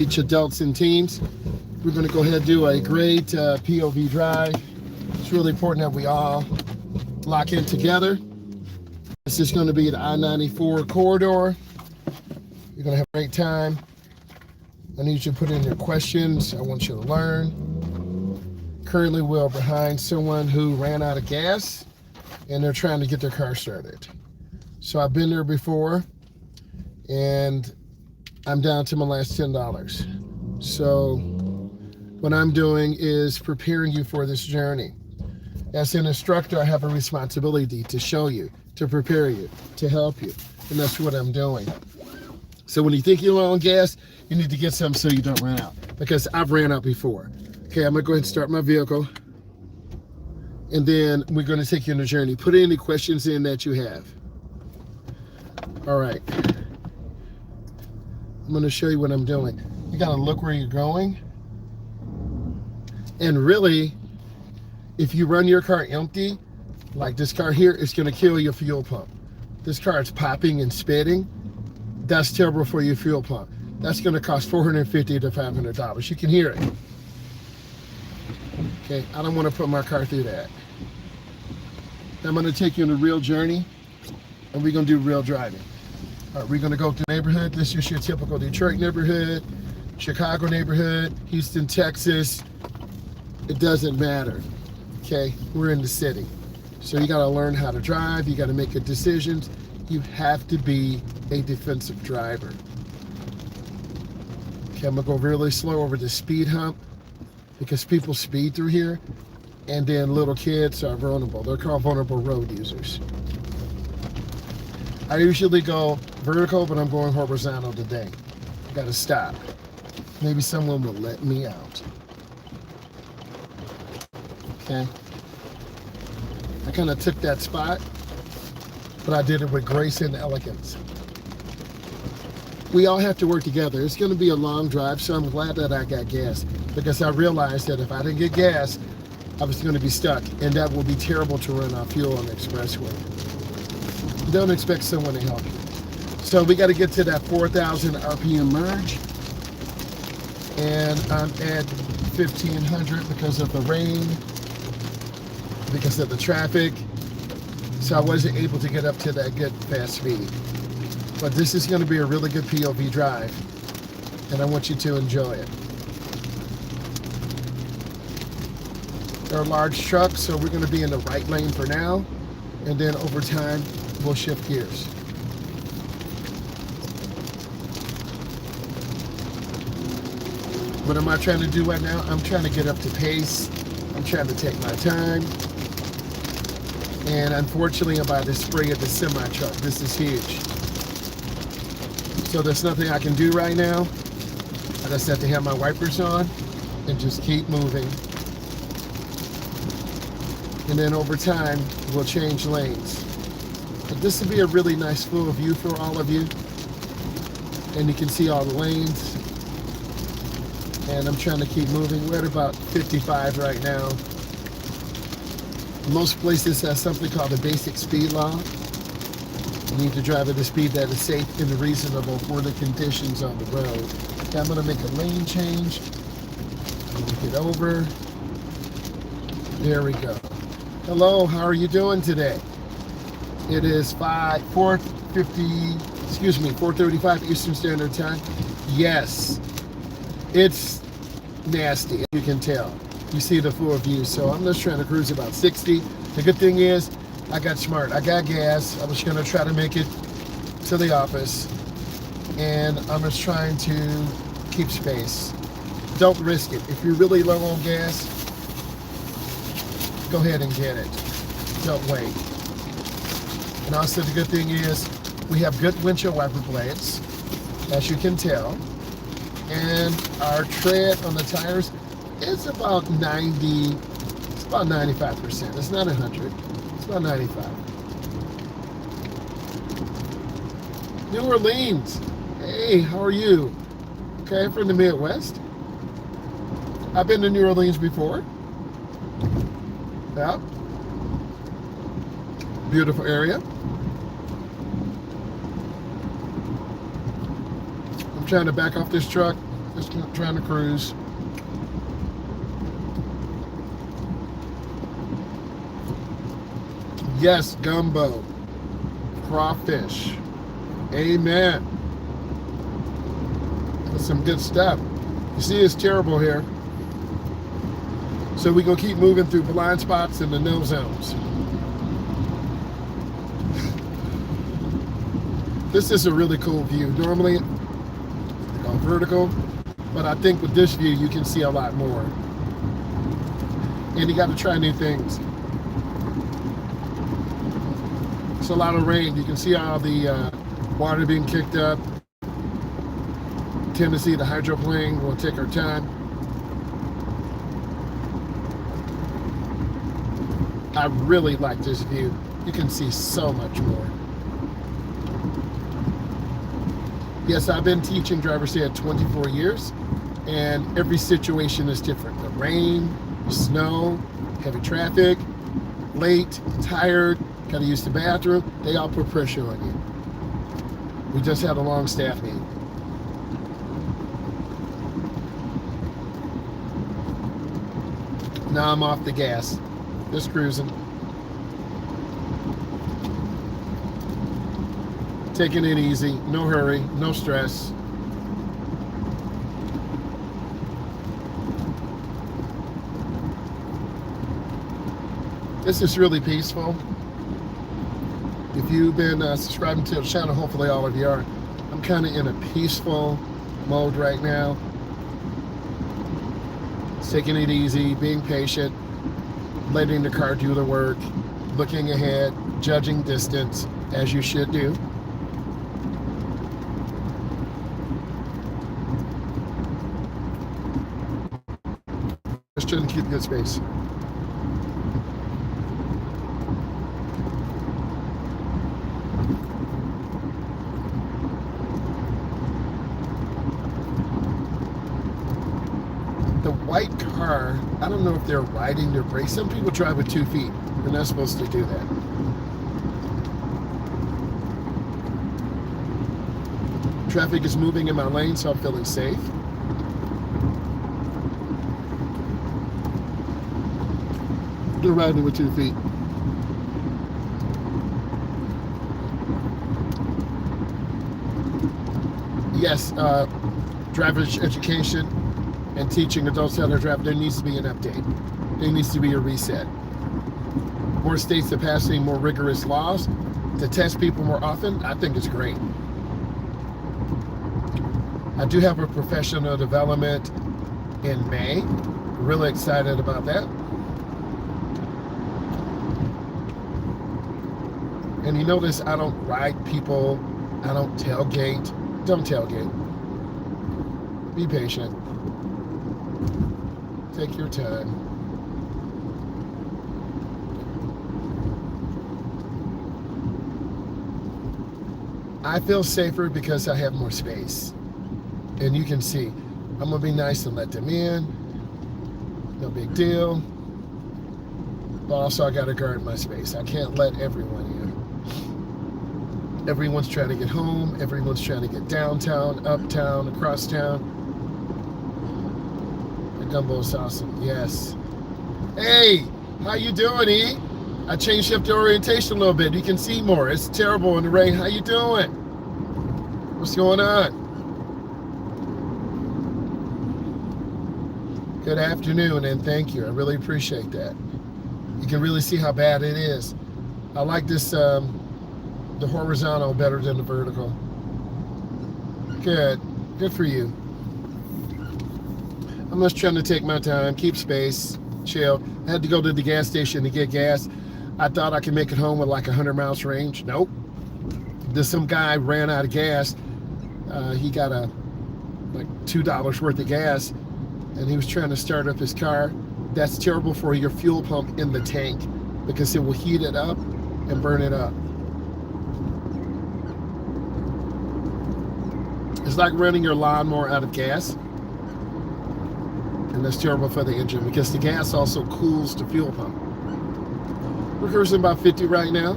Each adults and teens. We're going to go ahead and do a great POV drive. It's really important that we all lock in together. This is going to be the I-94 corridor. You're going to have a great time. I need you to put in your questions. I want you to learn. Currently, we're behind someone who ran out of gas and they're trying to get their car started. So I've been there before and I'm down to my last $10. So what I'm doing is preparing you for this journey. As an instructor, I have a responsibility to show you, to prepare you, to help you. And that's what I'm doing. So when you think you're low on gas, you need to get some so you don't run out. Because I've ran out before. Okay, I'm gonna go ahead and start my vehicle. And then we're gonna take you on a journey. Put any questions in that you have. All right. I'm going to show you what I'm doing. You got to look where you're going. And really, if you run your car empty, like this car here, it's going to kill your fuel pump. This car is popping and spitting. That's terrible for your fuel pump. That's going to cost $450 to $500. You can hear it. Okay, I don't want to put my car through that. I'm going to take you on a real journey, and we're going to do real driving. All right, we're going to go through the neighborhood. This is your typical Detroit neighborhood, Chicago neighborhood, Houston, Texas. It doesn't matter, okay? We're in the city. So you got to learn how to drive. You got to make good decisions. You have to be a defensive driver. Okay, I'm going to go really slow over the speed hump because people speed through here, and then little kids are vulnerable. They're called vulnerable road users. I usually go vertical, but I'm going horizontal today. I gotta stop. Maybe someone will let me out. Okay. I kind of took that spot, but I did it with grace and elegance. We all have to work together. It's gonna be a long drive, so I'm glad that I got gas because I realized that if I didn't get gas, I was gonna be stuck, and that will be terrible to run out fuel on the expressway. Don't expect someone to help you. So we got to get to that 4,000 RPM merge. And I'm at 1,500 because of the rain, because of the traffic. So I wasn't able to get up to that good fast speed. But this is going to be a really good POV drive. And I want you to enjoy it. There are large trucks, so we're going to be in the right lane for now. And then over time, we'll shift gears. What am I trying to do right now? I'm trying to get up to pace. I'm trying to take my time. And unfortunately, I'm by the spray of the semi-truck. This is huge. So there's nothing I can do right now. I just have to have my wipers on and just keep moving. And then over time, we'll change lanes. But this will be a really nice full view for all of you. And you can see all the lanes. And I'm trying to keep moving. We're at about 55 right now. Most places have something called the basic speed law. You need to drive at a speed that is safe and reasonable for the conditions on the road. Okay, I'm going to make a lane change. Get over. There we go. Hello, how are you doing today? It is 4:35 Eastern Standard Time. Yes, it's nasty, you can tell. You see the full view, so I'm just trying to cruise about 60. The good thing is, I got smart. I got gas. I was gonna try to make it to the office, and I'm just trying to keep space. Don't risk it. If you're really low on gas, go ahead and get it. Don't wait. And also the good thing is we have good windshield wiper blades, as you can tell. And our tread on the tires is about 90, it's about 95%. It's not 100, it's about 95. New Orleans, hey, how are you? Okay, from the Midwest. I've been to New Orleans before. Yeah. Beautiful area. I'm trying to back off this truck. Just trying to cruise. Yes, gumbo, crawfish. Amen. That's some good stuff. You see, it's terrible here. So we're going to keep moving through blind spots and the no zones. This is a really cool view. Normally, they go vertical, but I think with this view, you can see a lot more. And you got to try new things. It's a lot of rain. You can see all the water being kicked up. Tennessee, the hydroplane. We'll take our time. I really like this view. You can see so much more. Yes, I've been teaching driver's ed 24 years, and every situation is different. The rain, the snow, heavy traffic, late, tired, gotta use the bathroom, they all put pressure on you. We just had a long staff meeting. Now I'm off the gas. Just cruising. Taking it easy, no hurry, no stress. This is really peaceful. If you've been subscribing to the channel, hopefully all of you are. I'm kind of in a peaceful mode right now. Taking it easy, being patient, letting the car do the work, looking ahead, judging distance, as you should do. Just trying to keep good space. The white car, I don't know if they're riding their brakes. Some people drive with 2 feet. They're not supposed to do that. Traffic is moving in my lane, so I'm feeling safe. They're riding with 2 feet. Yes, driver's education and teaching adults how to drive, there needs to be an update. There needs to be a reset. More states are passing more rigorous laws to test people more often. I think it's great. I do have a professional development in May. Really excited about that. And you notice I don't ride people. I don't tailgate. Don't tailgate. Be patient. Take your time. I feel safer because I have more space. And you can see, I'm gonna be nice and let them in. No big deal. But also I gotta guard my space. I can't let everyone in. Everyone's trying to get home. Everyone's trying to get downtown, uptown, across town. The gumbo is awesome, yes. Hey, how you doing, E? I changed up the orientation a little bit. You can see more. It's terrible in the rain. How you doing? What's going on? Good afternoon, and thank you. I really appreciate that. You can really see how bad it is. I like this, the horizontal better than the vertical. Good. Good for you. I'm just trying to take my time, keep space, chill. I had to go to the gas station to get gas. I thought I could make it home with like 100 miles range. Nope. Some guy ran out of gas. He got like $2 worth of gas, and he was trying to start up his car. That's terrible for your fuel pump in the tank because it will heat it up and burn it up. It's like running your lawnmower out of gas. And that's terrible for the engine because the gas also cools the fuel pump. We're cruising about 50 right now.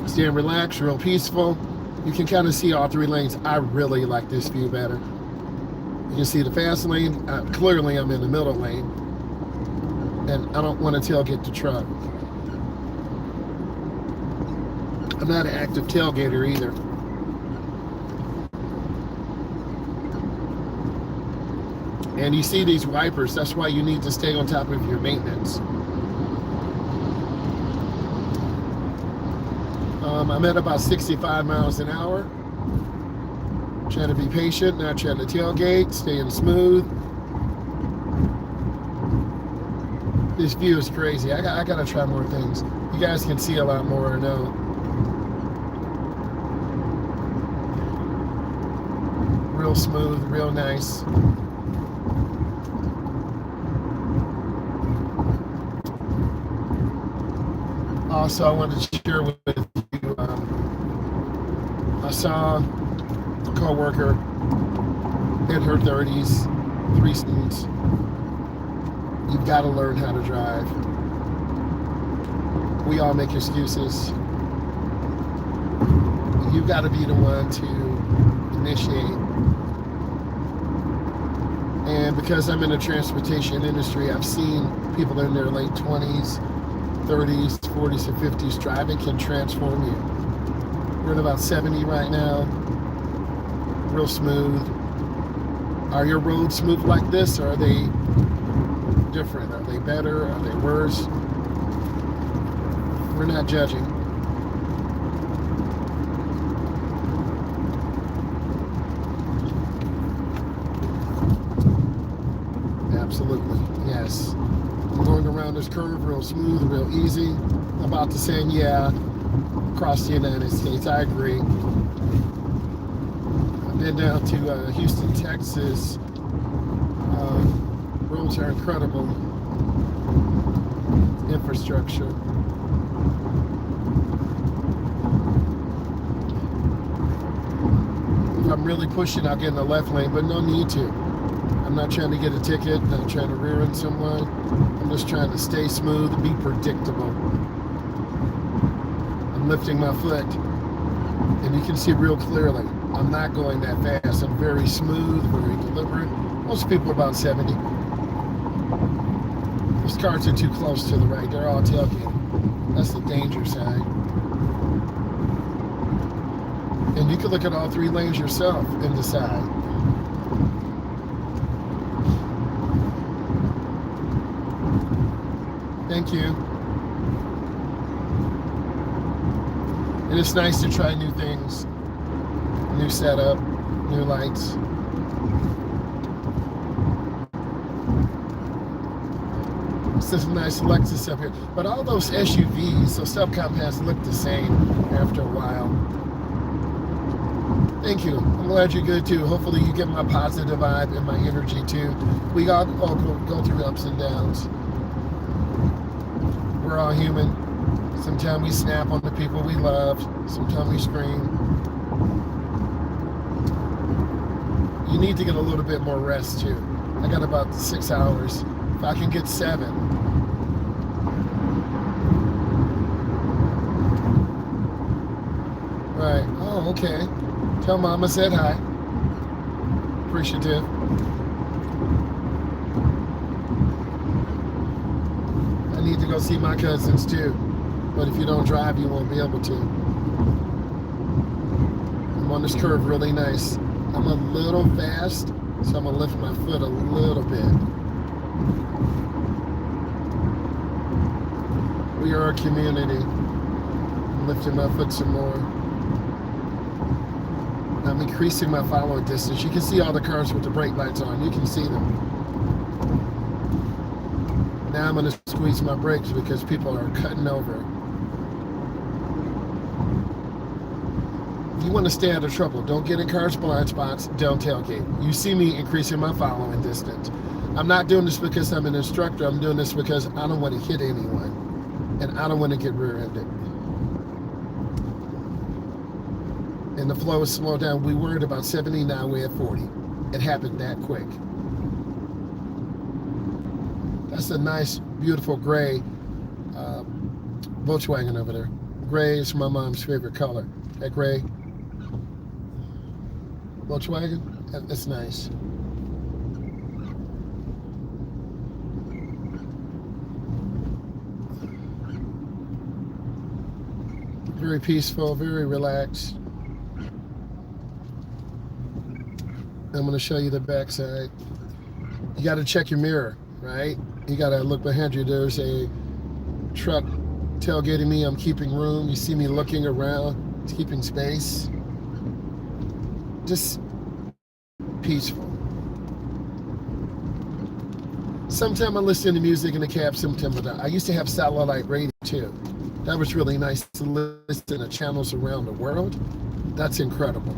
Staying relaxed, real peaceful. You can kind of see all three lanes. I really like this view better. You can see the fast lane. Clearly, I'm in the middle lane, and I don't want to tailgate the truck. I'm not an active tailgater either. And you see these wipers. That's why you need to stay on top of your maintenance. I'm at about 65 miles an hour. Trying to be patient, not trying to tailgate, staying smooth. This view is crazy. I gotta try more things. You guys can see a lot more, I know. Real smooth, real nice. Also, I wanted to share with you, I saw a co-worker in her 30s, 3 students. You've got to learn how to drive. We all make excuses. You've got to be the one to initiate. And because I'm in the transportation industry, I've seen people in their late 20s, 30s, 40s, and 50s. Driving can transform you. We're at about 70 right now. Real smooth. Are your roads smooth like this, or are they different? Are they better? Are they worse? We're not judging. Absolutely, yes. I'm going around this curve real smooth, real easy. I'm about to say, yeah, across the United States. I agree. I've been down to Houston, Texas. Roads are incredible. Infrastructure. If I'm really pushing, I'll get in the left lane, but no need to. I'm not trying to get a ticket, not trying to rear end someone. I'm just trying to stay smooth, be predictable. I'm lifting my foot, and you can see real clearly. I'm not going that fast. I'm very smooth, very deliberate. Most people are about 70. Those cars are too close to the right. They're all tailgating. That's the danger sign. And you can look at all 3 lanes yourself and decide. Thank you. And it's nice to try new things, new setup, new lights. It's this nice Lexus up here. But all those SUVs, those subcompacts look the same after a while. Thank you. I'm glad you're good too. Hopefully you get my positive vibe and my energy too. We all go through ups and downs. We're all human. Sometimes we snap on the people we love. Sometimes we scream. You need to get a little bit more rest too. I got about 6 hours. If I can get 7. Right. Oh, okay. Tell Mama said hi. Appreciative. I need to go see my cousins too. But if you don't drive, you won't be able to. I'm on this curve really nice. I'm a little fast, so I'm gonna lift my foot a little bit. We are a community. I'm lifting my foot some more. I'm increasing my following distance. You can see all the cars with the brake lights on. You can see them. Now I'm going to squeeze my brakes because people are cutting over. You want to stay out of trouble. Don't get in cars' blind spots. Don't tailgate. You see me increasing my following distance. I'm not doing this because I'm an instructor. I'm doing this because I don't want to hit anyone. And I don't want to get rear-ended. And the flow is slowed down. We were at about 70, now we're at 40. It happened that quick. That's a nice, beautiful gray Volkswagen over there. Gray is my mom's favorite color. That gray, Volkswagen? That's nice. Very peaceful, very relaxed. I'm going to show you the backside. You got to check your mirror, right? You got to look behind you. There's a truck tailgating me. I'm keeping room. You see me looking around, keeping space. Just peaceful. Sometimes I listen to music in the cab, sometimes I don't. I used to have satellite radio too. That was really nice to listen to channels around the world. That's incredible.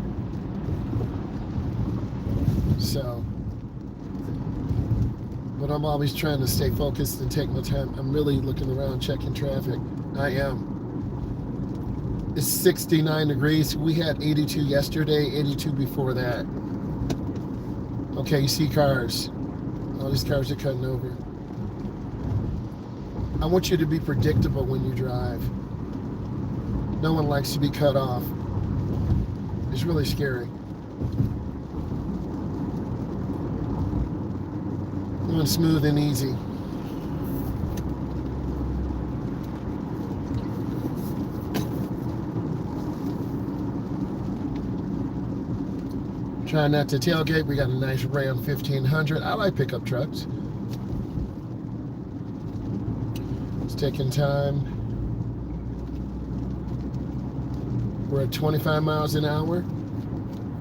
So, but I'm always trying to stay focused and take my time. I'm really looking around, checking traffic. I am. It's 69 degrees. We had 82 yesterday, 82 before that. Okay, you see cars. All these cars are cutting over. I want you to be predictable when you drive. No one likes to be cut off. It's really scary. Going smooth and easy. Try not to tailgate. We got a nice Ram 1500. I like pickup trucks. It's taking time. We're at 25 miles an hour.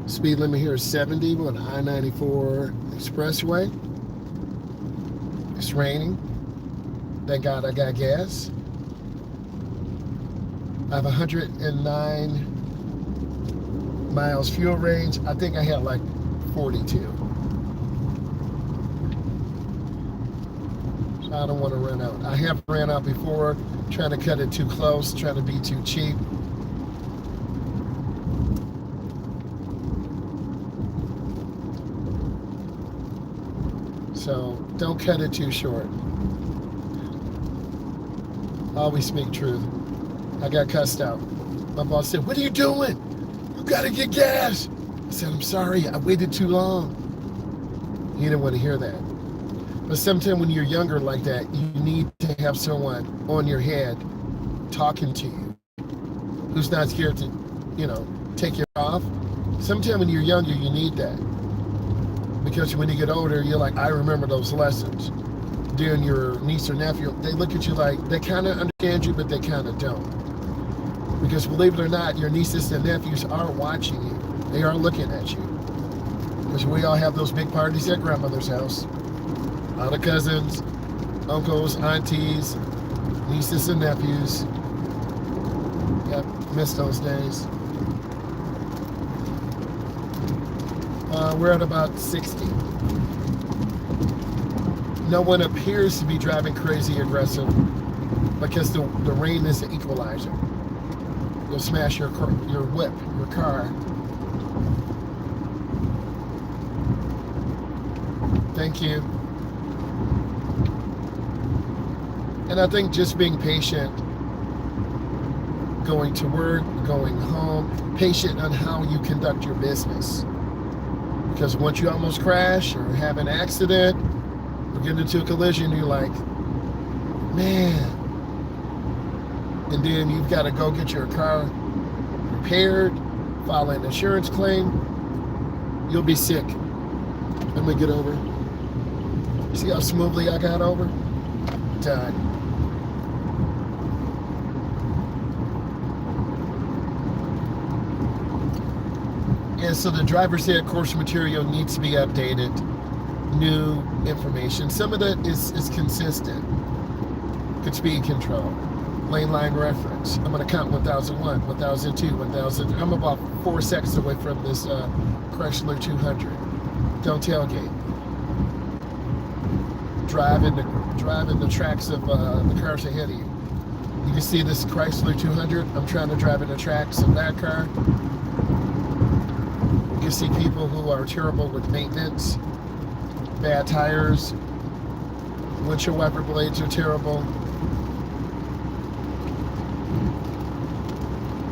Speed limit here is 70. We're on the I-94 expressway. It's raining. Thank God I got gas. I have 109 miles fuel range. I think I had like 42. So I don't want to run out. I have ran out before, trying to cut it too close, trying to be too cheap. So don't cut it too short. Always speak truth. I got cussed out. My boss said, "What are you doing? You gotta get gas." I said, "I'm sorry, I waited too long." He didn't want to hear that. But sometimes when you're younger like that, you need to have someone on your head talking to you who's not scared to, take you off. Sometimes when you're younger, you need that. Because when you get older, you're like, I remember those lessons. Then your niece or nephew, they look at you like, they kind of understand you, but they kind of don't. Because believe it or not, your nieces and nephews are watching you. They are looking at you. Because we all have those big parties at grandmother's house. All the cousins, uncles, aunties, nieces and nephews. Yep, miss those days. We're at about 60. No one appears to be driving crazy aggressive because the rain is the equalizer. You'll smash your whip, your car. Thank you. And I think just being patient, going to work, going home, patient on how you conduct your business. Because once you almost crash or have an accident or get into a collision, you're like, man. And then you've got to go get your car repaired, file an insurance claim. You'll be sick. Let me get over. See how smoothly I got over? Done. And so the driver's ed course material needs to be updated. New information. Some of that is consistent. Good speed control. Lane line reference. I'm going to count 1001, 1002, 1000. I'm about 4 seconds away from this Chrysler 200. Don't tailgate. Drive in the tracks of the cars ahead of you. You can see this Chrysler 200. I'm trying to drive in the tracks of that car. You see people who are terrible with maintenance, bad tires, windshield wiper blades are terrible.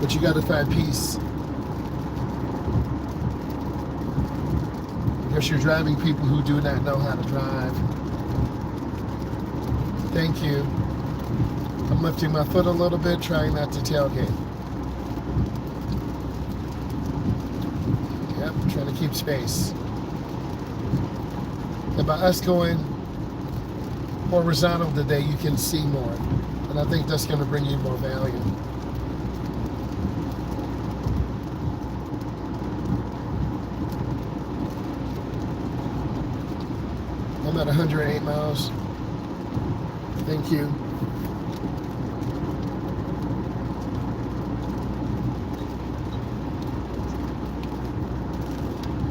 But you got to find peace. Yes, you're driving people who do not know how to drive. Thank you. I'm lifting my foot a little bit, trying not to tailgate. Yep, trying to keep space. And by us going horizontal today, you can see more. And I think that's going to bring you more value. I'm at 108 miles. Thank you.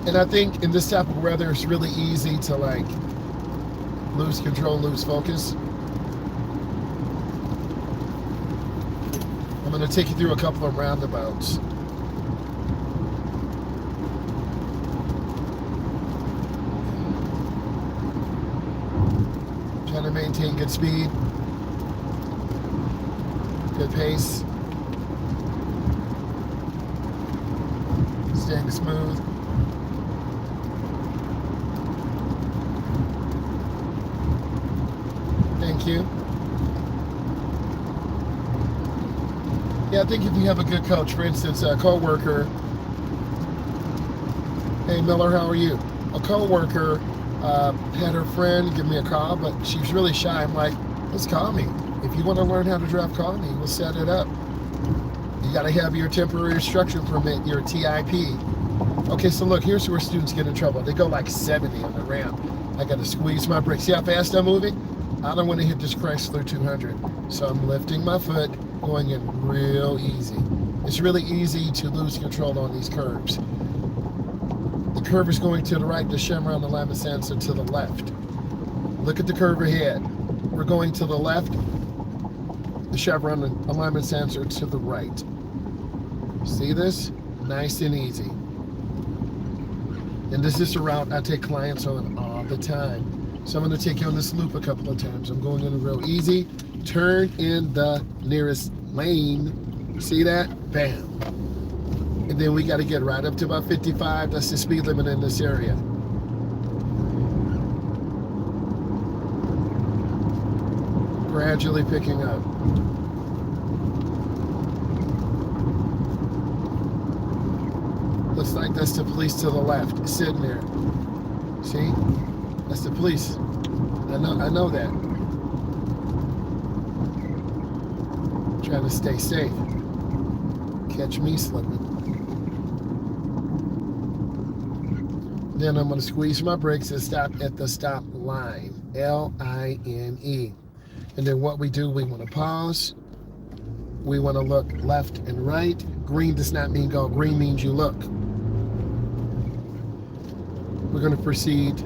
And I think in this type of weather, it's really easy to like lose control, lose focus. I'm going to take you through a couple of roundabouts. Trying to maintain good speed, good pace, staying smooth. Thank you. Yeah, I think if you have a good coach, for instance, a co-worker. Hey Miller, how are you? A co-worker had her friend give me a call, but she's really shy. I'm like, let's call me. If you want to learn how to drive, call me. We'll set it up. You got to have your temporary instruction permit, your TIP. Okay, so look, here's where students get in trouble. They go like 70 on the ramp. I got to squeeze my brakes. See how fast I'm moving? I don't want to hit this Chrysler 200. So I'm lifting my foot, going in real easy. It's really easy to lose control on these curves. The curve is going to the right, the chevron alignment sensor to the left. Look at the curve ahead. We're going to the left, the chevron alignment sensor to the right. See this? Nice and easy. And this is a route I take clients on all the time. So I'm going to take you on this loop a couple of times. I'm going in real easy. Turn in the nearest lane. See that? Bam. And then we got to get right up to about 55. That's the speed limit in this area. Gradually picking up. Looks like that's the police to the left, sitting there. See? That's the police. I know that. Trying to stay safe. Catch me slipping. Then I'm going to squeeze my brakes and stop at the stop line. L-I-N-E. And then what we do, we want to pause. We want to look left and right. Green does not mean go. Green means you look. We're going to proceed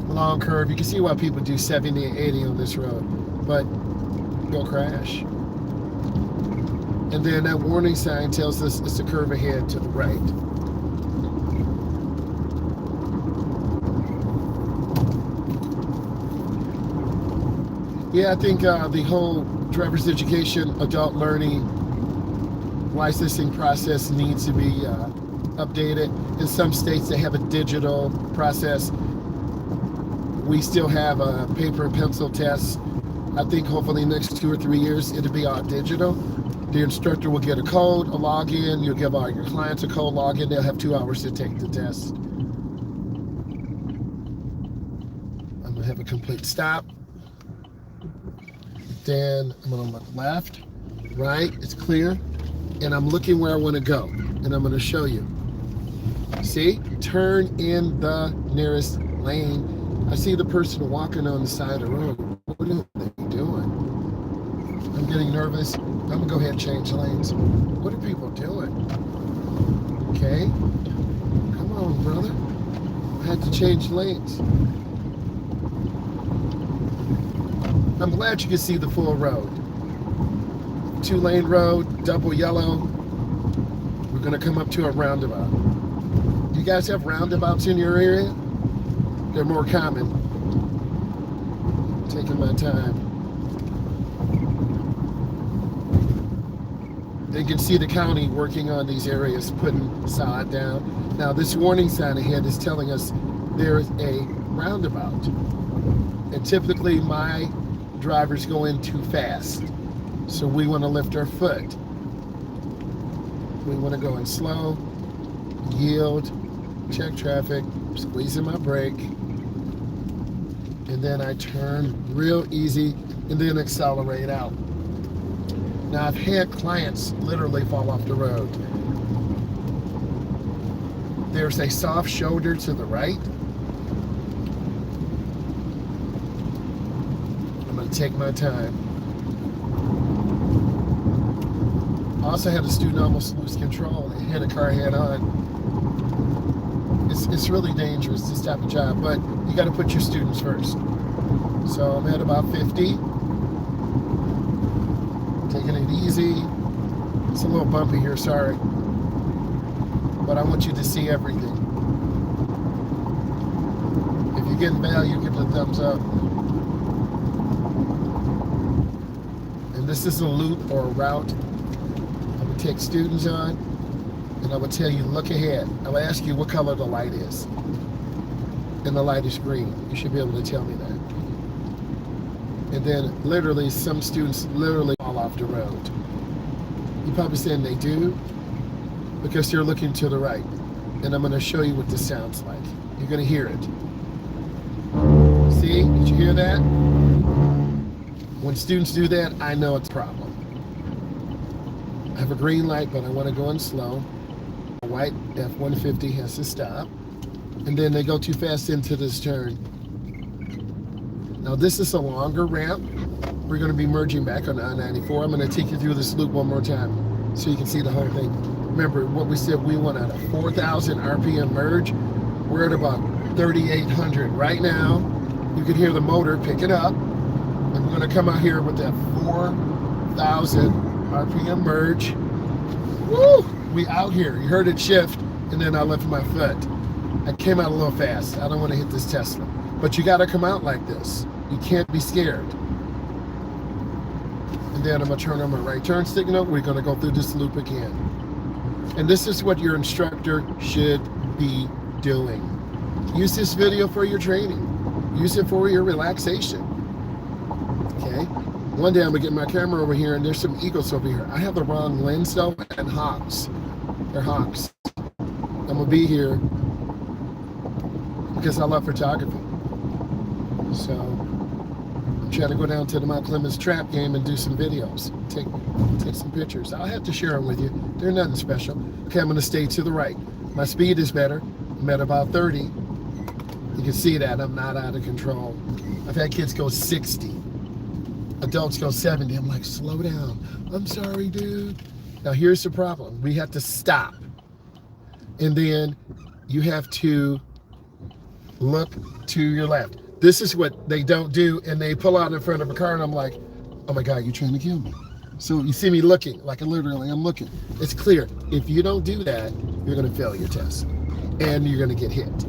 long curve. You can see why people do 70 and 80 on this road, but you'll crash. And then that warning sign tells us it's a curve ahead to the right. Yeah, I think the whole driver's education, adult learning, licensing process needs to be updated. In some states, they have a digital process. We still have a paper and pencil test. I think hopefully next 2 or 3 years, it'll be all digital. The instructor will get a code, a login. You'll give all your clients a code login. They'll have 2 hours to take the test. I'm gonna have a complete stop. Then I'm gonna look left, right, it's clear. And I'm looking where I wanna go. And I'm gonna show you. See, turn in the nearest lane. I see the person walking on the side of the road. What are they doing? I'm getting nervous. I'm gonna go ahead and change lanes. What are people doing? Okay, come on, brother. I had to change lanes. I'm glad you can see the full road. 2-lane road, double yellow. We're gonna come up to a roundabout. You guys have roundabouts in your area? They're more common. Taking my time. You can see the county working on these areas, putting sod down. Now this warning sign ahead is telling us there's a roundabout. And typically my drivers go in too fast. So we want to lift our foot. We want to go in slow, yield, check traffic, squeezing my brake, and then I turn real easy and then accelerate out. Now I've had clients literally fall off the road. There's a soft shoulder to the right. I'm going to take my time. I also had a student almost lose control and hit a car head on. It's really dangerous, this type of job, but you got to put your students first. So I'm at about 50. Taking it easy. It's a little bumpy here, sorry. But I want you to see everything. If you're getting value, give it a thumbs up. And this is a loop or a route. I would take students on, and I would tell you, look ahead. I would ask you what color the light is. And the light is green. You should be able to tell me that. And then literally, some students literally fall off the road. You're probably saying they do, because they're looking to the right. And I'm going to show you what this sounds like. You're going to hear it. See? Did you hear that? When students do that, I know it's a problem. I have a green light, but I want to go in slow. A white F-150 has to stop. And then they go too fast into this turn. Now this is a longer ramp. We're going to be merging back on I-94. I'm going to take you through this loop one more time so you can see the whole thing. Remember what we said, we want at a 4,000 RPM merge. We're at about 3,800 right now. You can hear the motor picking up. And we're going to come out here with that 4,000 RPM merge. Woo! We out here. You heard it shift, and then I left my foot. I came out a little fast. I don't want to hit this Tesla. But you got to come out like this. You can't be scared. And then I'm going to turn on my right turn signal. We're going to go through this loop again. And this is what your instructor should be doing. Use this video for your training. Use it for your relaxation. Okay? One day I'm going to get my camera over here, and there's some eagles over here. I have the wrong lens though, and hawks. They're hawks. I'm going to be here because I love photography. So I'm trying to go down to the Mount Clemens trap game and do some videos. Take some pictures. I'll have to share them with you. They're nothing special. Okay, I'm going to stay to the right. My speed is better. I'm at about 30. You can see that I'm not out of control. I've had kids go 60. Adults go 70. I'm like, slow down. I'm sorry, dude. Now here's the problem. We have to stop. And then you have to look to your left. This is what they don't do, and they pull out in front of a car, and I'm like, oh my God, you're trying to kill me. So you see me looking, like literally I'm looking. It's clear. If you don't do that, you're going to fail your test, and you're going to get hit.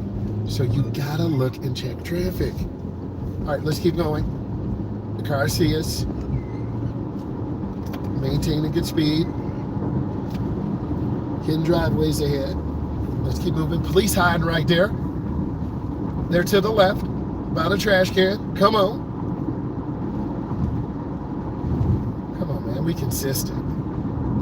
So you got to look and check traffic. All right, let's keep going. The cars see us. Maintain a good speed. Hidden driveways ahead. Let's keep moving. Police hiding right there. They're to the left, by the trash can. Come on. Come on, man. We consistent.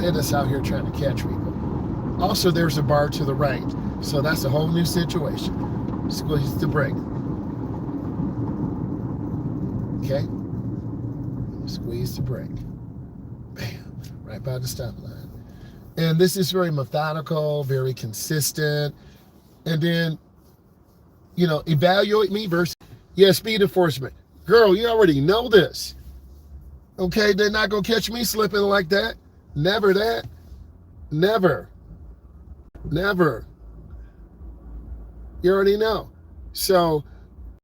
They're just out here trying to catch people. Also, there's a bar to the right. So that's a whole new situation. Squeeze the brake. Okay? Squeeze the brake. Bam. Right by the stop line. And this is very methodical, very consistent. And then, you know, evaluate me versus, yeah, speed enforcement. Girl, you already know this. Okay, they're not going to catch me slipping like that. Never that. Never. Never. You already know. So,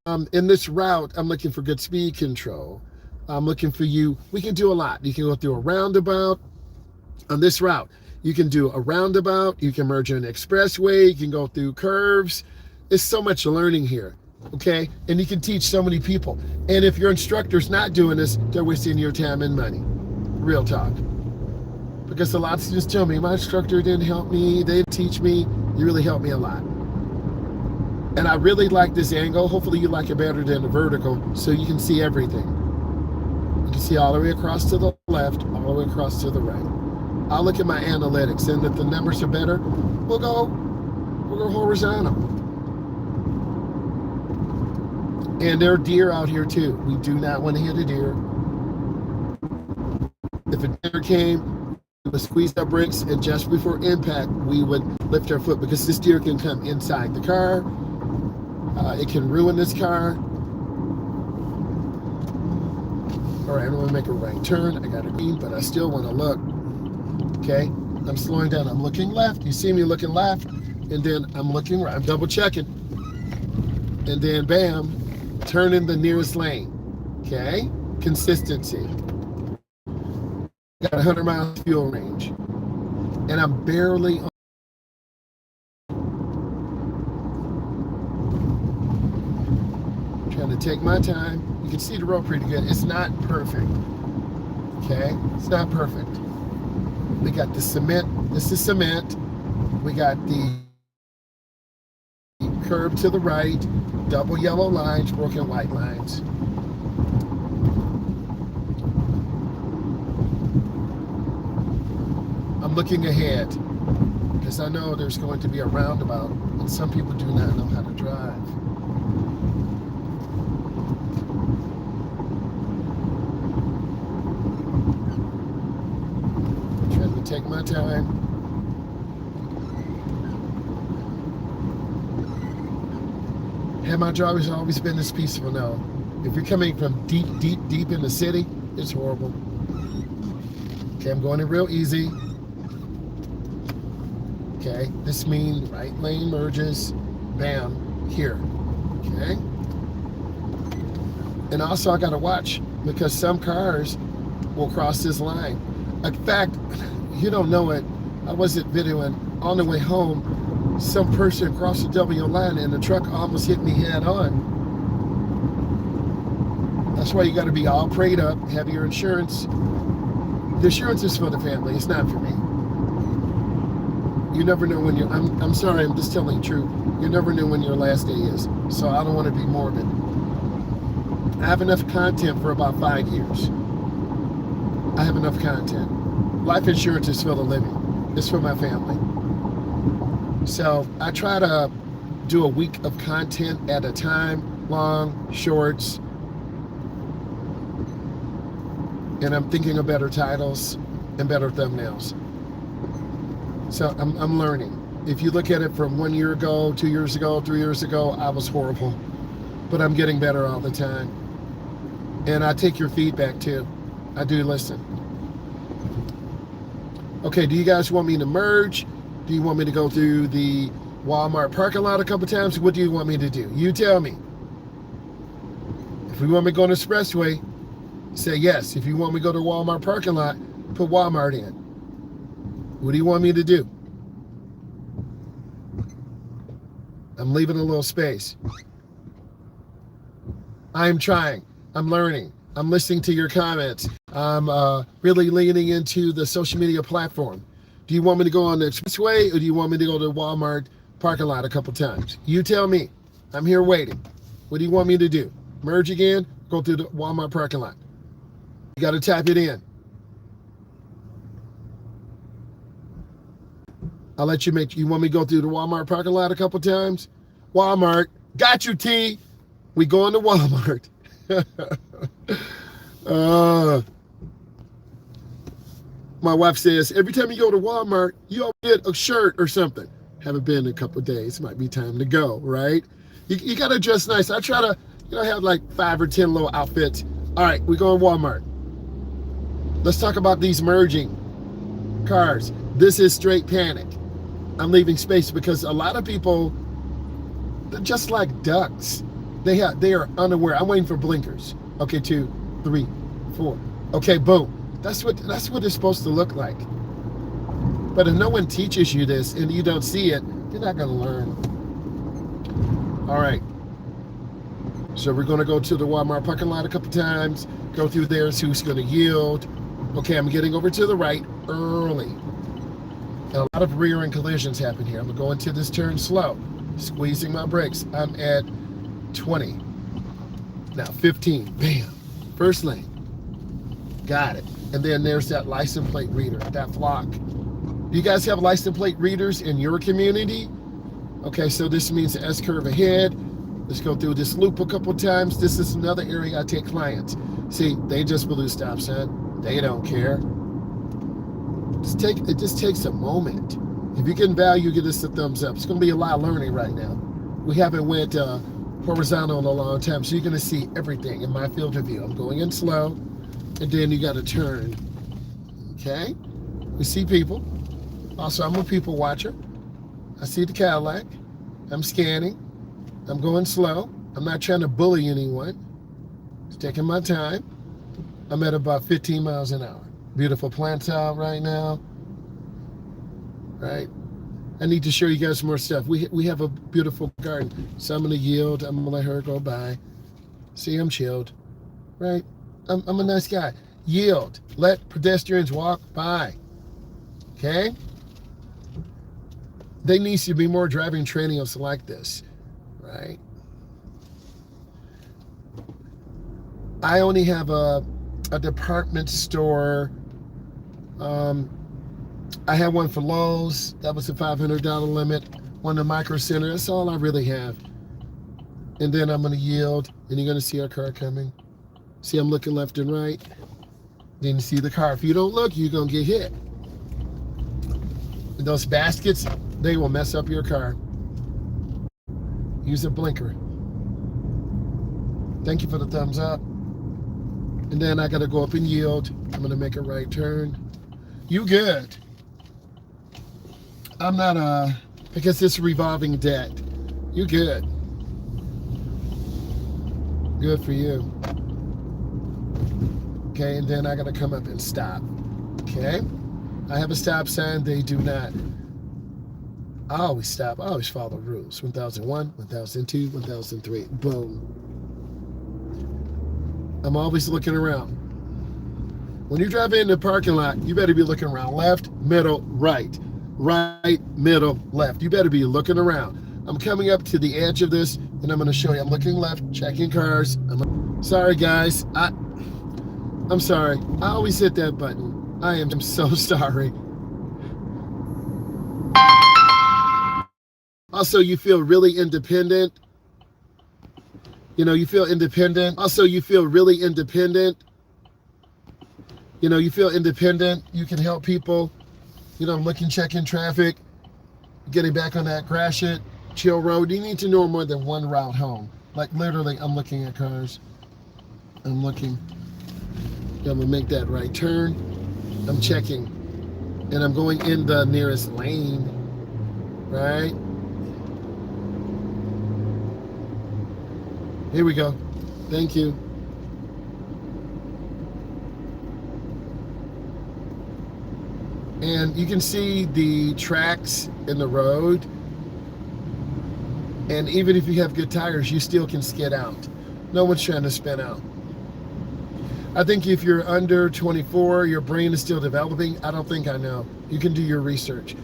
in this route, I'm looking for good speed control. I'm looking for you. We can do a lot. You can go through a roundabout. On this route, you can do a roundabout. You can merge an expressway. You can go through curves. There's so much learning here, okay? And you can teach so many people. And if your instructor's not doing this, they're wasting your time and money. Real talk. Because a lot of students tell me, my instructor didn't help me. They didn't teach me. You really helped me a lot. And I really like this angle. Hopefully you like it better than the vertical, so you can see everything. You can see all the way across to the left, all the way across to the right. I'll look at my analytics, and if the numbers are better, we'll go horizontal. And there are deer out here too. We do not want to hit a deer. If a deer came, we would squeeze our brakes, and just before impact, we would lift our foot, because this deer can come inside the car. It can ruin this car. All right, I'm gonna make a right turn. I got a green, but I still want to look. Okay, I'm slowing down. I'm looking left. You see me looking left, and then I'm looking right. I'm double checking, and then bam, turn in the nearest lane. Okay, consistency. Got 100 miles fuel range, and I'm barely on. Trying to take my time. You can see the road pretty good. It's not perfect. Okay, it's not perfect. We got the cement. This is cement. We got the curb to the right, double yellow lines, broken white lines. I'm looking ahead because I know there's going to be a roundabout, and some people do not know how to drive. Trying to take my time. Have my drivers always been this peaceful? No. If you're coming from deep in the city, it's horrible. Okay, I'm going in real easy. Okay, this means right lane merges, bam, here. Okay. And also I gotta watch, because some cars will cross this line. In fact, you don't know it, I wasn't videoing, on the way home, some person crossed the W line and the truck almost hit me head on. That's why you gotta be all prayed up, have your insurance. The insurance is for the family, it's not for me. You never know when you're, I'm sorry, I'm just telling the truth. You never know when your last day is. So I don't want to be morbid. I have enough content for about 5 years. I have enough content. Life insurance is for the living. It's for my family. So I try to do a week of content at a time, long, shorts. And I'm thinking of better titles and better thumbnails. So I'm learning. If you look at it from 1 year ago, 2 years ago, 3 years ago, I was horrible. But I'm getting better all the time. And I take your feedback too. I do listen. Okay, do you guys want me to merge? Do you want me to go through the Walmart parking lot a couple times? What do you want me to do? You tell me. If we want me to go on the expressway, say yes. If you want me to go to Walmart parking lot, put Walmart in. What do you want me to do? I'm leaving a little space. I'm trying. I'm learning. I'm listening to your comments. I'm really leaning into the social media platform. Do you want me to go on the expressway, or do you want me to go to Walmart parking lot a couple times? You tell me. I'm here waiting. What do you want me to do? Merge again? Go through the Walmart parking lot. You got to type it in. I'll let you you want me to go through the Walmart parking lot a couple times? Walmart, got you, T. We going to Walmart. My wife says, every time you go to Walmart, you get a shirt or something. Haven't been in a couple of days. Might be time to go, right? You got to dress nice. I try to, have like 5 or 10 little outfits. All right, we go to Walmart. Let's talk about these merging cars. This is straight panic. I'm leaving space because a lot of people, they're just like ducks. They are unaware. I'm waiting for blinkers. Okay, 2, 3, 4. Okay, boom. That's what it's supposed to look like. But if no one teaches you this and you don't see it, you're not going to learn. All right. So we're going to go to the Walmart parking lot a couple times, go through there, see who's going to yield. Okay, I'm getting over to the right early. And a lot of rear end collisions happen here. I'm going to go into this turn slow. Squeezing my brakes. I'm at 20. Now 15. Bam. First lane. Got it. And then there's that license plate reader, that flock. Do you guys have license plate readers in your community? Okay, so this means the S-curve ahead. Let's go through this loop a couple times. This is another area I take clients. See, they just blew stop sign. They don't care. It just takes a moment. If you get value, give us a thumbs up. It's going to be a lot of learning right now. We haven't went horizontal in a long time, so you're going to see everything in my field of view. I'm going in slow, and then you got to turn. Okay? We see people. Also, I'm a people watcher. I see the Cadillac. I'm scanning. I'm going slow. I'm not trying to bully anyone. Just taking my time. I'm at about 15 miles an hour. Beautiful plants out right now. Right? I need to show you guys more stuff. We have a beautiful garden. So I'm going to yield. I'm going to let her go by. See, I'm chilled. Right? I'm a nice guy. Yield. Let pedestrians walk by. Okay? There needs to be more driving training like this, right? I only have a department store. I have one for Lowe's. That was a $500 limit. One to Micro Center. That's all I really have. And then I'm going to yield, and you're going to see our car coming. See, I'm looking left and right. Then you see the car. If you don't look, you're going to get hit. And those baskets, they will mess up your car. Use a blinker. Thank you for the thumbs up. And then I got to go up and yield. I'm going to make a right turn. You good. I'm not because it's revolving debt. You good. Good for you. Okay, and then I got to come up and stop. Okay? I have a stop sign. They do not. I always stop. I always follow rules. 1001, 1002, 1003. Boom. I'm always looking around. When you drive in the parking lot, you better be looking around. Left, middle, right. Right, middle, left. You better be looking around. I'm coming up to the edge of this, and I'm going to show you. I'm looking left, checking cars. Sorry, guys. I'm sorry. I always hit that button. I am so sorry. Also, you feel really independent. You know, you feel independent. Also, you feel really independent. You know, you feel independent. You can help people. You know, I'm looking, checking traffic, getting back on that Gratiot chill road. You need to know more than one route home. Like literally, I'm looking at cars. I'm looking. I'm gonna make that right turn. I'm checking. And I'm going in the nearest lane. Right? Here we go. Thank you. And you can see the tracks in the road. And even if you have good tires, you still can skid out. No one's trying to spin out. I think if you're under 24, your brain is still developing. I don't think I know. You can do your research.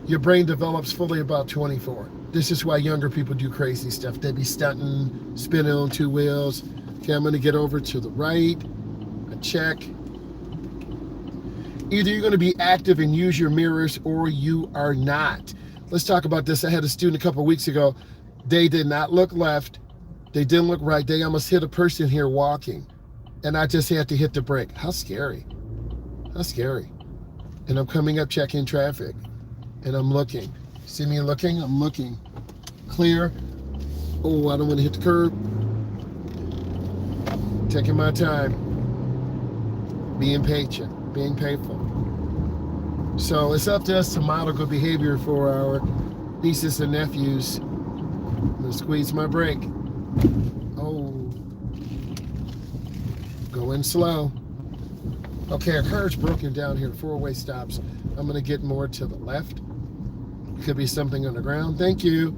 Your brain develops fully about 24. This is why younger people do crazy stuff. They be stunting, spinning on two wheels. Okay, I'm gonna get over to the right. I check. Either you're gonna be active and use your mirrors or you are not. Let's talk about this. I had a student a couple of weeks ago. They did not look left. They didn't look right. They almost hit a person here walking. And I just had to hit the brake. How scary. How scary. And I'm coming up checking traffic. And I'm looking. See me looking? I'm looking. Clear. Oh, I don't want to hit the curb. Taking my time. Being patient. Being painful. So it's up to us to model good behavior for our nieces and nephews. I'm going to squeeze my brake. Oh. Going slow. Okay, our car's broken down here. Four-way stops. I'm going to get more to the left. Could be something on the ground. Thank you.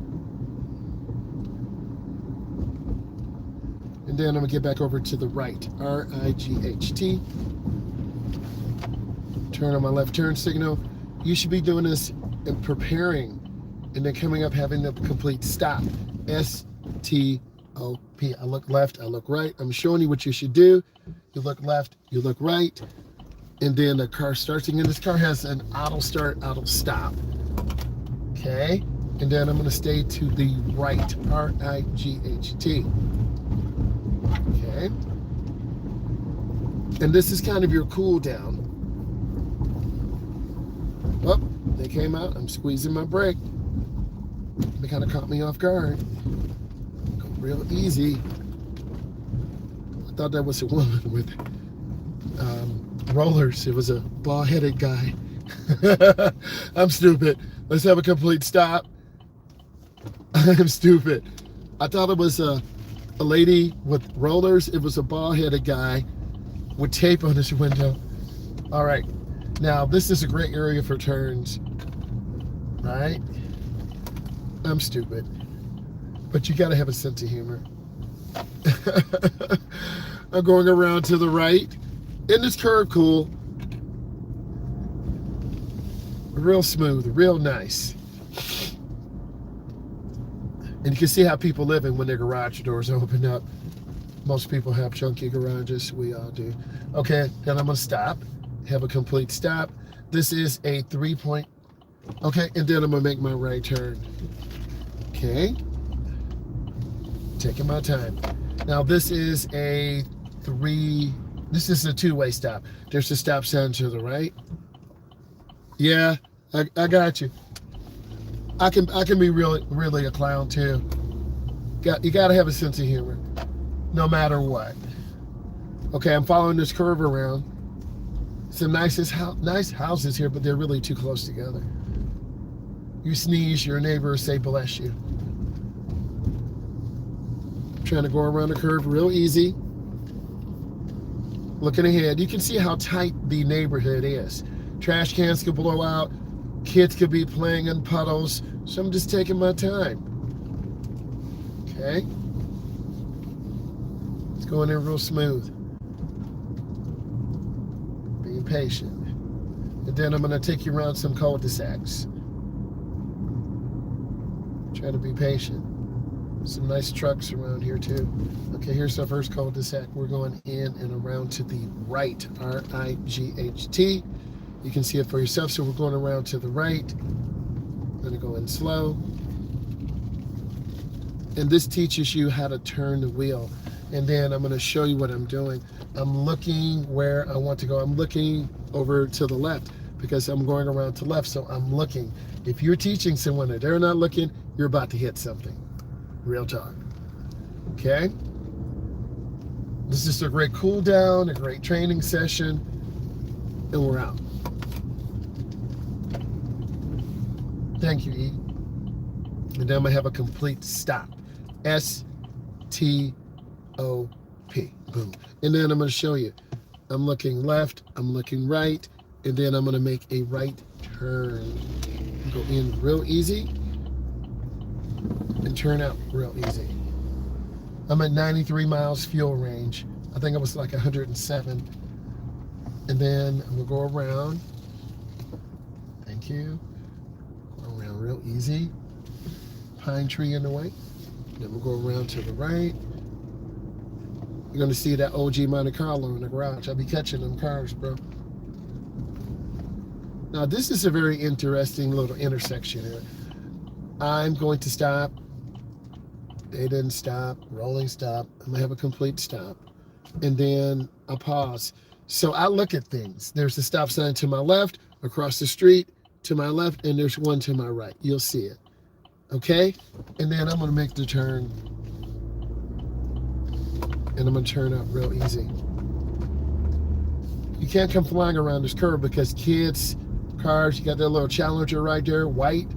And then I'm going to get back over to the right. R-I-G-H-T. Turn on my left turn signal. You should be doing this and preparing and then coming up having the complete stop. S-T-O-P. I look left, I look right. I'm showing you what you should do. You look left, you look right, and then the car starts. And this car has an auto start, auto stop. Okay, and then I'm going to stay to the right, R-I-G-H-T. Okay, and this is kind of your cool down. Oh, they came out. I'm squeezing my brake. They kind of caught me off guard. Go real easy. I thought that was a woman with rollers. It was a bald-headed guy. I'm stupid. Let's have a complete stop. I'm stupid. I thought it was a lady with rollers. It was a bald-headed guy with tape on his window. All right. Now, this is a great area for turns, right? I'm stupid. But you got to have a sense of humor. I'm going around to the right. Isn't this curve cool? Real smooth, real nice. And you can see how people living when their garage doors open up. Most people have chunky garages. We all do. Okay, then I'm going to stop. Have a complete stop. This is a 3-point. Okay, and then I'm going to make my right turn. Okay. Taking my time. Now, this is a two-way stop. There's a stop sign to the right. Yeah, I got you. I can be really a clown too. You got to have a sense of humor, no matter what. Okay, I'm following this curve around. Some nice houses here, but they're really too close together. You sneeze, your neighbor say bless you. Trying to go around the curve real easy. Looking ahead, you can see how tight the neighborhood is. Trash cans could blow out. Kids could be playing in puddles. So I'm just taking my time. Okay. It's going in real smooth. Being patient. And then I'm going to take you around some cul-de-sacs. Try to be patient. Some nice trucks around here too. Okay, here's our first cul-de-sac. We're going in and around to the right, R-I-G-H-T. You can see it for yourself. So we're going around to the right. I'm going to go in slow. And this teaches you how to turn the wheel. And then I'm going to show you what I'm doing. I'm looking where I want to go. I'm looking over to the left because I'm going around to left. So I'm looking. If you're teaching someone and they're not looking, you're about to hit something. Real talk. Okay? This is a great cool down, a great training session, and we're out. Thank you, E. And then I'm going to have a complete stop. S-T-O-P. Boom. And then I'm going to show you. I'm looking left, I'm looking right, and then I'm going to make a right turn. Go in real easy and turn out real easy. I'm at 93 miles fuel range. I think I was like 107. And then I'm going to go around. Thank you. Around real easy. Pine tree in the way. Then we'll go around to the right. You're going to see that OG Monte Carlo in the garage. I'll be catching them cars, bro. Now, this is a very interesting little intersection here. I'm going to stop. They didn't stop. Rolling stop. I'm going to have a complete stop. And then a pause. So I look at things. There's a stop sign to my left, across the street, to my left, and there's one to my right. You'll see it. Okay? And then I'm going to make the turn. And I'm going to turn out real easy. You can't come flying around this curve because kids, cars, you got that little Challenger right there, white,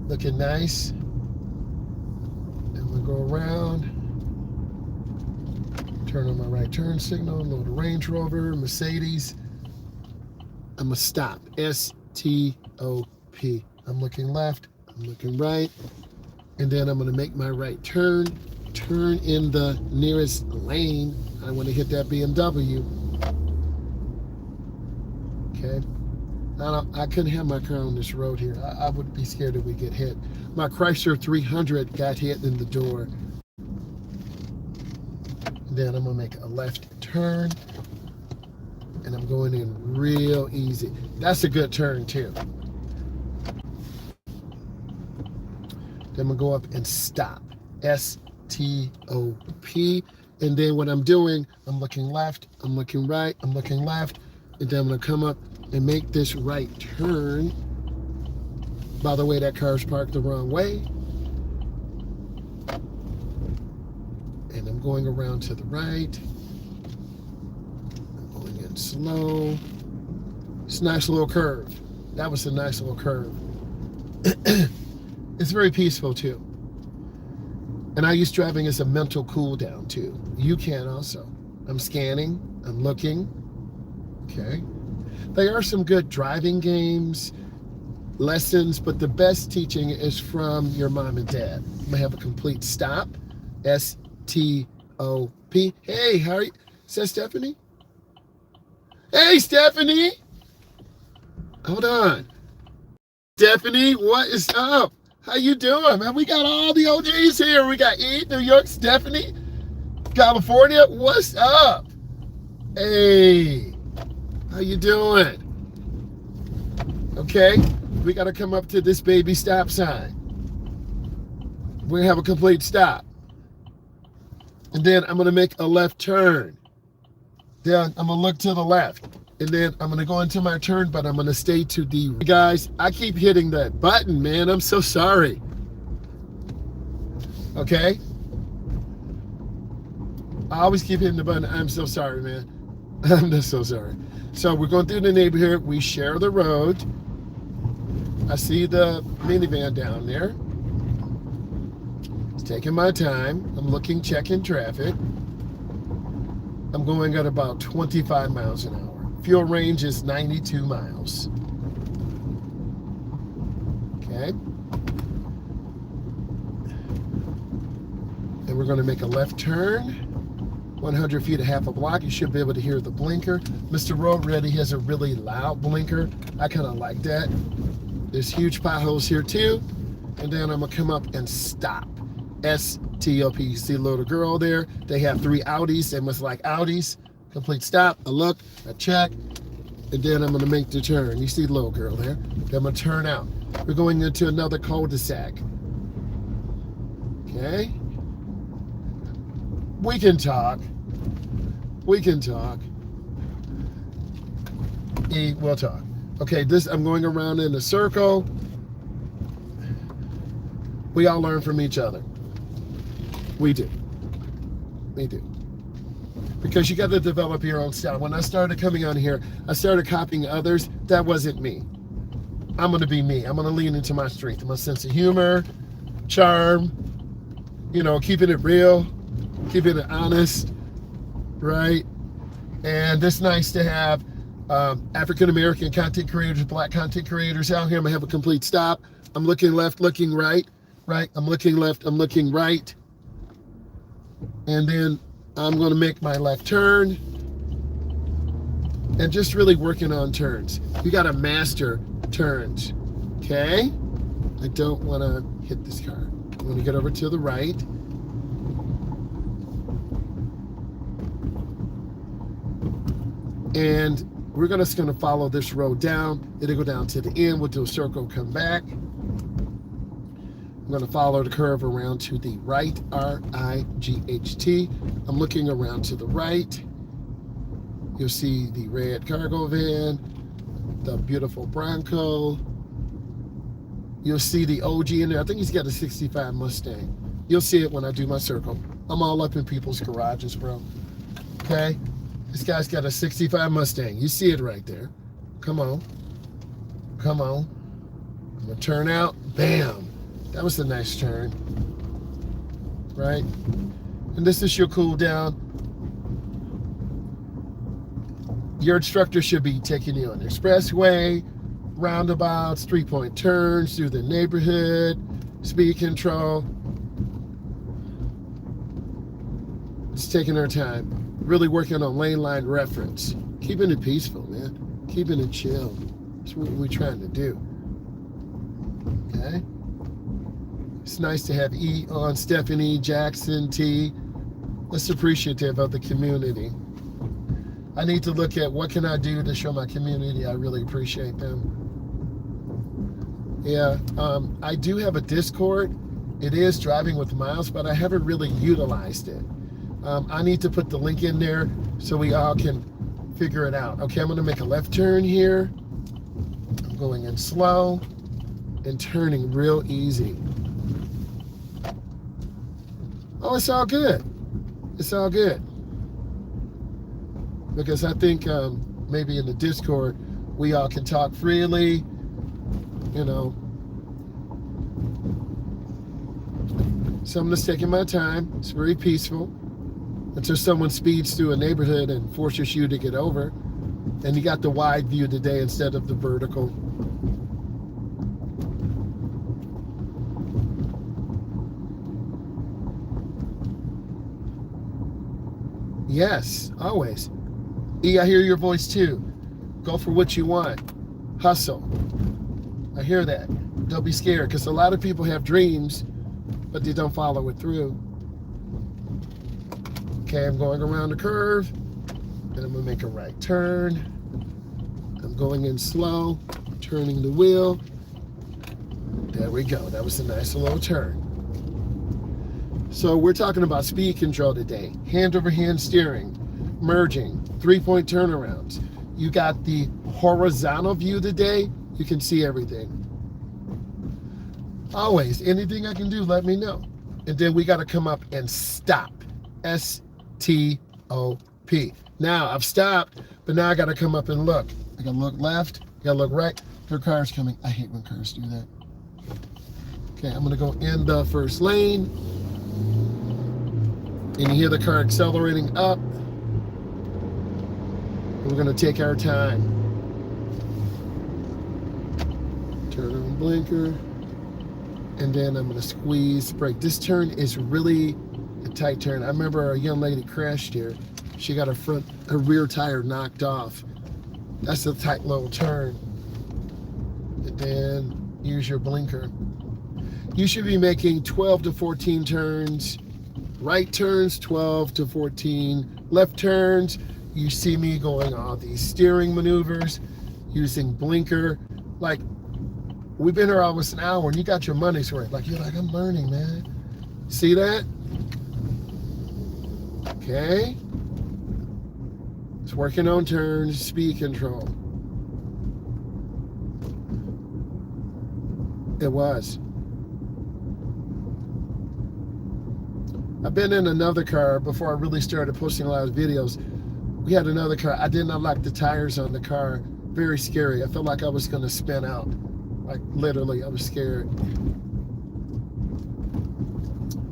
looking nice. And we'll go around. Turn on my right turn signal, little Range Rover, Mercedes. I'm going to stop. S-T-O-P. I'm looking left, I'm looking right, and then I'm going to make my right turn. Turn in the nearest lane. I want to hit that BMW. Okay. I couldn't have my car on this road here. I would be scared that we get hit. My Chrysler 300 got hit in the door. Then I'm gonna make a left turn, and I'm going in real easy. That's a good turn too. Then I'm gonna go up and stop. S-T-O-P. And then what I'm doing, I'm looking left, I'm looking right, I'm looking left, and then I'm gonna come up and make this right turn. By the way, that car's parked the wrong way. And I'm going around to the right. I'm going in slow. It's a nice little curve. That was a nice little curve. It's very peaceful too. And I use driving as a mental cool down too. You can also. I'm scanning, I'm looking. Okay. There are some good driving games, lessons, but the best teaching is from your mom and dad. I'm gonna have a complete stop. S-T-O-P. Hey, how are you? Is that Stephanie? Hey, Stephanie. Hold on. Stephanie, what is up? How you doing, man? We got all the OGs here. We got E, New York, Stephanie, California. What's up? Hey, how you doing? Okay, we got to come up to this baby stop sign. We're gonna have a complete stop. And then I'm gonna make a left turn. Then I'm gonna look to the left. And then I'm gonna go into my turn, but I'm gonna stay to the, guys, I keep hitting that button, man. I'm so sorry. Okay? I always keep hitting the button. I'm so sorry, man. I'm just so sorry. So we're going through the neighborhood. We share the road. I see the minivan down there. It's taking my time. I'm looking, checking traffic. I'm going at about 25 miles an hour. Fuel range is 92 miles. Okay. And we're going to make a left turn. 100 feet, a half a block. You should be able to hear the blinker. Mr. Road Ready has a really loud blinker. I kind of like that. There's huge potholes here too. And then I'm going to come up and stop. S-T-O-P. You see a little girl there. They have 3 Audis. They must like Audis. Complete stop, a look, a check, and then I'm gonna make the turn. You see the little girl there. Then I'm gonna turn out. We're going into another cul-de-sac. Okay. We can talk. We can talk. We'll talk. Okay, I'm going around in a circle. We all learn from each other. We do. We do. Because you got to develop your own style. When I started coming on here, I started copying others. That wasn't me. I'm going to be me. I'm going to lean into my strength, my sense of humor, charm, keeping it real, keeping it honest, right? And it's nice to have African-American content creators, Black content creators out here. I'm going to have a complete stop. I'm looking left, looking right, right? I'm looking left, I'm looking right. And then I'm going to make my left turn and just really working on turns. You got to master turns, okay? I don't want to hit this car. I'm going to get over to the right. And we're just going to follow this road down. It'll go down to the end. We'll do a circle, come back. I'm going to follow the curve around to the right, R-I-G-H-T. I'm looking around to the right. You'll see the red cargo van, the beautiful Bronco. You'll see the OG in there. I think he's got a 65 Mustang. You'll see it when I do my circle. I'm all up in people's garages, bro. Okay? This guy's got a 65 Mustang. You see it right there. Come on. Come on. I'm going to turn out. Bam. That was a nice turn, right? And this is your cool down. Your instructor should be taking you on the expressway, roundabouts, 3-point turns through the neighborhood, speed control. It's taking our time, really working on lane line reference, keeping it peaceful, man, keeping it chill. That's what we're trying to do. Okay. It's nice to have E on, Stephanie, Jackson, T. That's appreciative of the community. I need to look at what can I do to show my community I really appreciate them. Yeah, I do have a Discord. It is Driving with Myles, but I haven't really utilized it. I need to put the link in there so we all can figure it out. Okay, I'm gonna make a left turn here. I'm going in slow and turning real easy. Oh, it's all good. It's all good. Because I think maybe in the Discord, we all can talk freely, you know. So I'm just taking my time. It's very peaceful until someone speeds through a neighborhood and forces you to get over. And you got the wide view today instead of the vertical. Yes, always. E, I hear your voice too. Go for what you want. Hustle. I hear that. Don't be scared, because a lot of people have dreams, but they don't follow it through. Okay, I'm going around the curve, and I'm gonna make a right turn. I'm going in slow, turning the wheel. There we go. That was a nice little turn. So we're talking about speed control today. Hand over hand steering, merging, 3-point turnarounds. You got the horizontal view today. You can see everything. Always, anything I can do, let me know. And then we got to come up and stop. S-T-O-P. Now I've stopped, but now I got to come up and look. I got to look left, I got to look right. There are cars coming. I hate when cars do that. Okay, I'm going to go in the first lane. And you hear the car accelerating up. We're going to take our time. Turn on blinker. And then I'm going to squeeze brake. This turn is really a tight turn. I remember a young lady crashed here. She got her rear tire knocked off. That's a tight little turn. And then use your blinker. You should be making 12 to 14 turns. Right turns, 12 to 14. Left turns, you see me going all these steering maneuvers, using blinker. Like, we've been here almost an hour and you got your money's worth. Like, you're like, I'm learning, man. See that? Okay. It's working on turns, speed control. It was. I've been in another car before I really started posting a lot of videos. We had another car. I didn't unlock the tires on the car. Very scary. I felt like I was going to spin out. Like, literally, I was scared.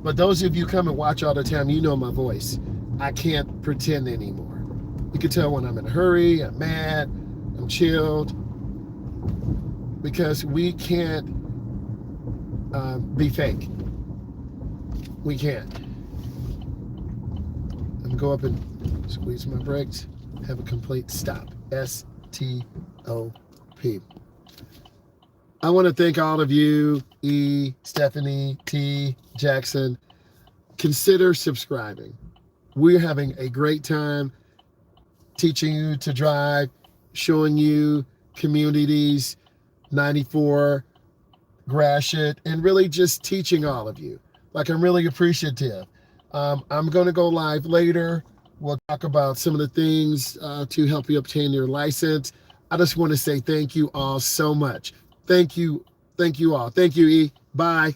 But those of you come and watch all the time, you know my voice. I can't pretend anymore. You can tell when I'm in a hurry, I'm mad, I'm chilled. Because we can't be fake. We can't. Go up and squeeze my brakes, have a complete stop. S-T-O-P. I want to thank all of you, E, Stephanie, T, Jackson. Consider subscribing. We're having a great time teaching you to drive, showing you communities, 94, Gratiot, and really just teaching all of you. Like, I'm really appreciative. I'm going to go live later. We'll talk about some of the things to help you obtain your license. I just want to say thank you all so much. Thank you. Thank you all. Thank you, E. Bye.